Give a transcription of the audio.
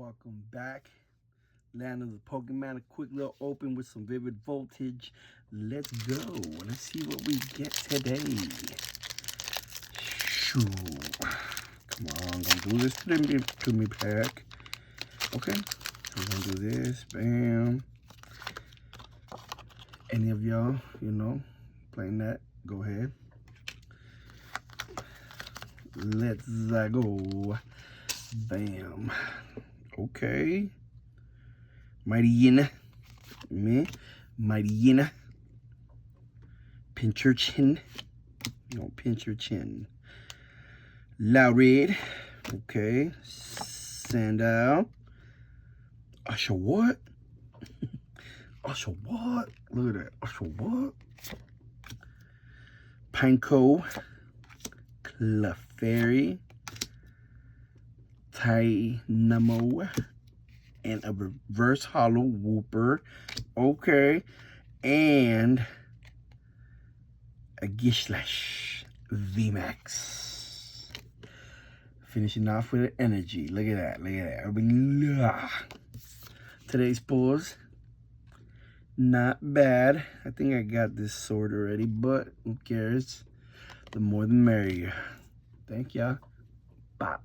Welcome back. Land of the Pokemon. A quick little open with some Vivid Voltage. Let's go. Let's see what we get today. Shoo. Come on, don't do this to me pack. Okay, so we're gonna do this. Bam. Any of y'all, playing that, go ahead. Let's go. Bam. Okay. Mightyena. Me. Mightyena. Pinch your chin. Pinch your chin. Loudred. Okay. Sandile. Usher what? Usher what? Look at that. Usher what? Pineco. Clefairy. Tynamo. And a reverse hollow Wooper. Okay. And a Gishlash VMAX. Finishing off with an energy. Look at that. Look at that. Today's pulls. Not bad. I think I got this sort already, but who cares? The more the merrier. Thank y'all. Bye.